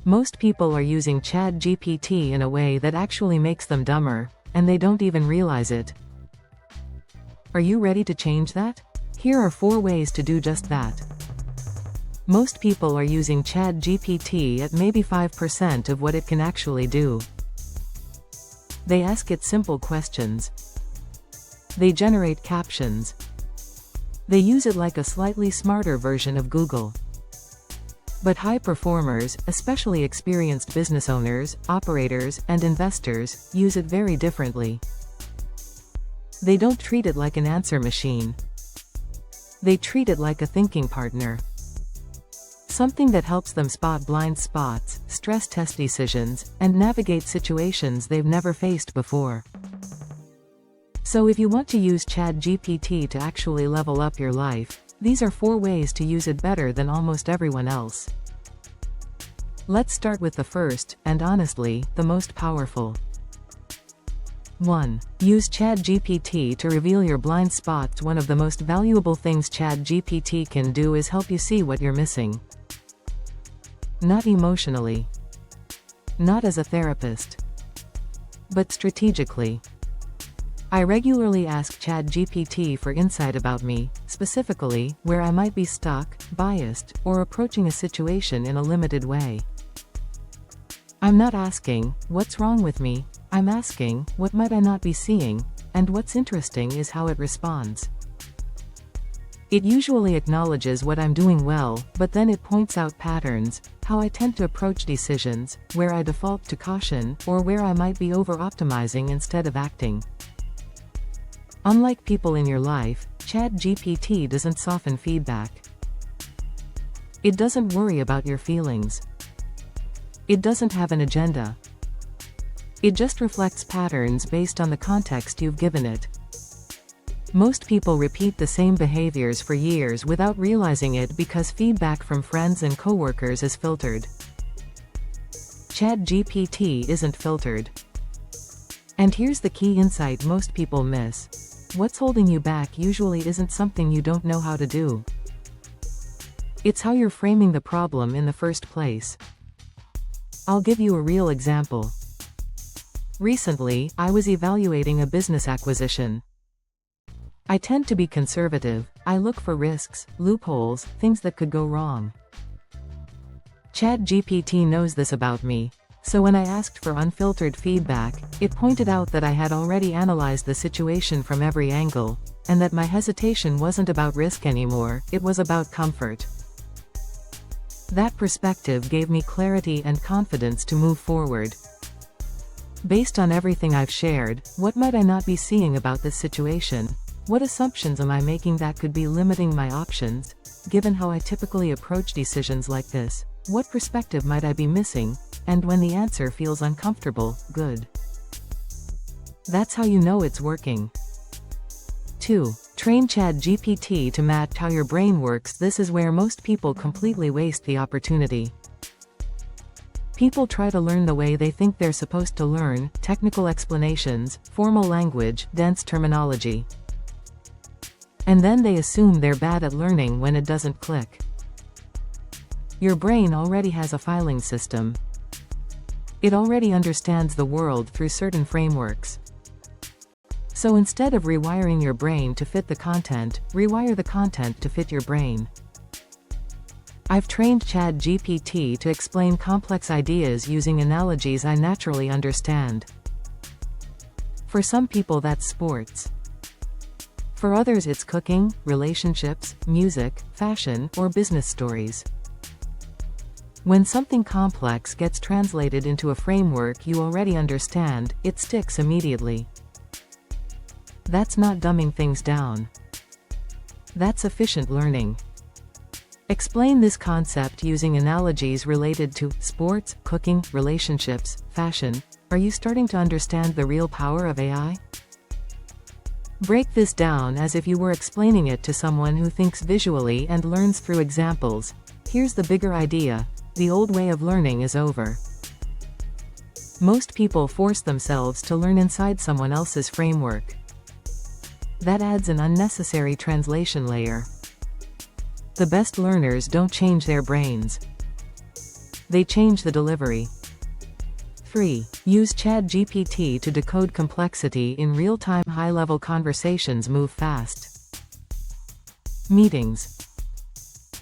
Most people are using ChatGPT in a way that actually makes them dumber, and they don't even realize it. Are you ready to change that? Here are 4 ways to do just that. Most people are using ChatGPT at maybe 5% of what it can actually do. They ask it simple questions. They generate captions. They use it like a slightly smarter version of Google. But high performers, especially experienced business owners, operators, and investors, use it very differently. They don't treat it like an answer machine. They treat it like a thinking partner. Something that helps them spot blind spots, stress test decisions, and navigate situations they've never faced before. So if you want to use ChatGPT to actually level up your life, these are 4 ways to use it better than almost everyone else. Let's start with the first, and honestly, the most powerful. 1. Use ChatGPT to reveal your blind spots. One of the most valuable things ChatGPT can do is help you see what you're missing. Not emotionally. Not as a therapist. But strategically. I regularly ask ChatGPT for insight about me, specifically, where I might be stuck, biased, or approaching a situation in a limited way. I'm not asking, what's wrong with me? I'm asking, what might I not be seeing? And what's interesting is how it responds. It usually acknowledges what I'm doing well, but then it points out patterns, how I tend to approach decisions, where I default to caution, or where I might be over-optimizing instead of acting. Unlike people in your life, ChatGPT doesn't soften feedback. It doesn't worry about your feelings. It doesn't have an agenda. It just reflects patterns based on the context you've given it. Most people repeat the same behaviors for years without realizing it because feedback from friends and coworkers is filtered. ChatGPT isn't filtered. And here's the key insight most people miss. What's holding you back usually isn't something you don't know how to do. It's how you're framing the problem in the first place. I'll give you a real example. Recently, I was evaluating a business acquisition. I tend to be conservative. I look for risks, loopholes, things that could go wrong. ChatGPT knows this about me. So when I asked for unfiltered feedback, it pointed out that I had already analyzed the situation from every angle, and that my hesitation wasn't about risk anymore, it was about comfort. That perspective gave me clarity and confidence to move forward. Based on everything I've shared, what might I not be seeing about this situation? What assumptions am I making that could be limiting my options? Given how I typically approach decisions like this, what perspective might I be missing? And when the answer feels uncomfortable, good. That's how you know it's working. 2. Train ChatGPT to match how your brain works. This is where most people completely waste the opportunity. People try to learn the way they think they're supposed to learn, technical explanations, formal language, dense terminology. And then they assume they're bad at learning when it doesn't click. Your brain already has a filing system. It already understands the world through certain frameworks. So instead of rewiring your brain to fit the content, rewire the content to fit your brain. I've trained ChatGPT to explain complex ideas using analogies I naturally understand. For some people that's sports. For others it's cooking, relationships, music, fashion, or business stories. When something complex gets translated into a framework you already understand, it sticks immediately. That's not dumbing things down. That's efficient learning. Explain this concept using analogies related to sports, cooking, relationships, fashion. Are you starting to understand the real power of AI? Break this down as if you were explaining it to someone who thinks visually and learns through examples. Here's the bigger idea. The old way of learning is over. Most people force themselves to learn inside someone else's framework. That adds an unnecessary translation layer. The best learners don't change their brains. They change the delivery. 3. Use ChatGPT to decode complexity in real-time. High-level conversations move fast. Meetings,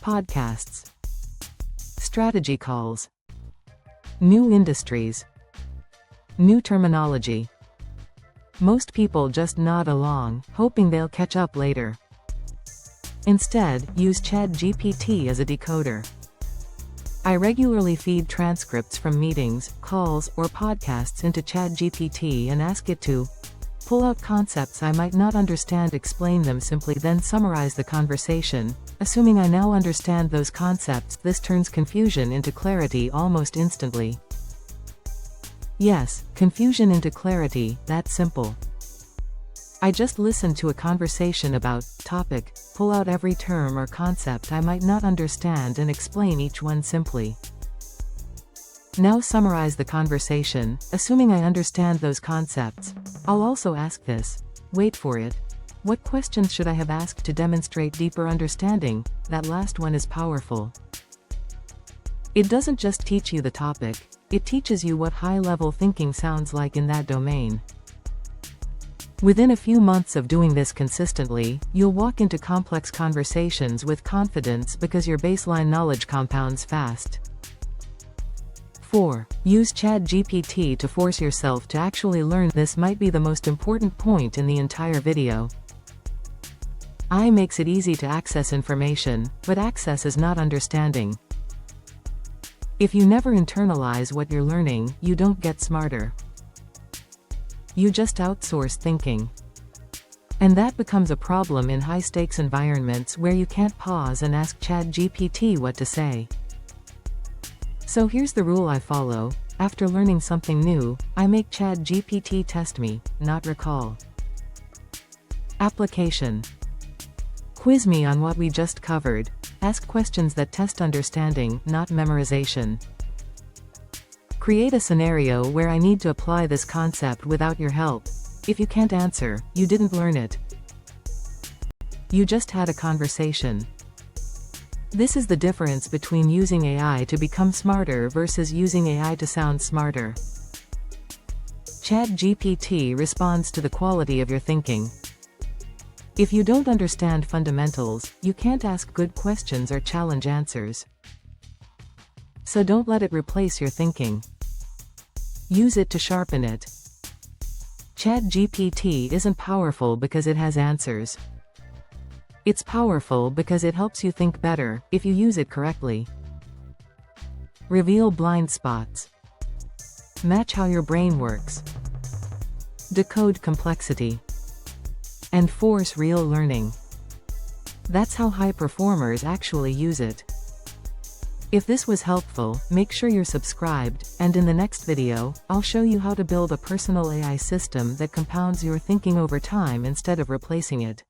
podcasts, strategy calls, new industries, new terminology. Most people just nod along, hoping they'll catch up later. Instead, use ChatGPT as a decoder. I regularly feed transcripts from meetings, calls, or podcasts into ChatGPT and ask it to pull out concepts I might not understand, explain them simply, then summarize the conversation. Assuming I now understand those concepts, this turns confusion into clarity almost instantly. Yes, confusion into clarity, that's simple. I just listen to a conversation about topic, pull out every term or concept I might not understand and explain each one simply. Now summarize the conversation, assuming I understand those concepts. I'll also ask this. Wait for it. What questions should I have asked to demonstrate deeper understanding? That last one is powerful. It doesn't just teach you the topic, it teaches you what high-level thinking sounds like in that domain. Within a few months of doing this consistently, you'll walk into complex conversations with confidence because your baseline knowledge compounds fast. 4. Use ChatGPT to force yourself to actually learn. This might be the most important point in the entire video. AI makes it easy to access information, but access is not understanding. If you never internalize what you're learning, you don't get smarter. You just outsource thinking. And that becomes a problem in high-stakes environments where you can't pause and ask ChatGPT what to say. So here's the rule I follow. After learning something new, I make ChatGPT test me, not recall. Application. Quiz me on what we just covered. Ask questions that test understanding, not memorization. Create a scenario where I need to apply this concept without your help. If you can't answer, you didn't learn it. You just had a conversation. This is the difference between using AI to become smarter versus using AI to sound smarter. ChatGPT responds to the quality of your thinking. If you don't understand fundamentals, you can't ask good questions or challenge answers. So don't let it replace your thinking. Use it to sharpen it. ChatGPT isn't powerful because it has answers. It's powerful because it helps you think better, if you use it correctly. Reveal blind spots. Match how your brain works. Decode complexity. And force real learning. That's how high performers actually use it. If this was helpful, make sure you're subscribed, and in the next video, I'll show you how to build a personal AI system that compounds your thinking over time instead of replacing it.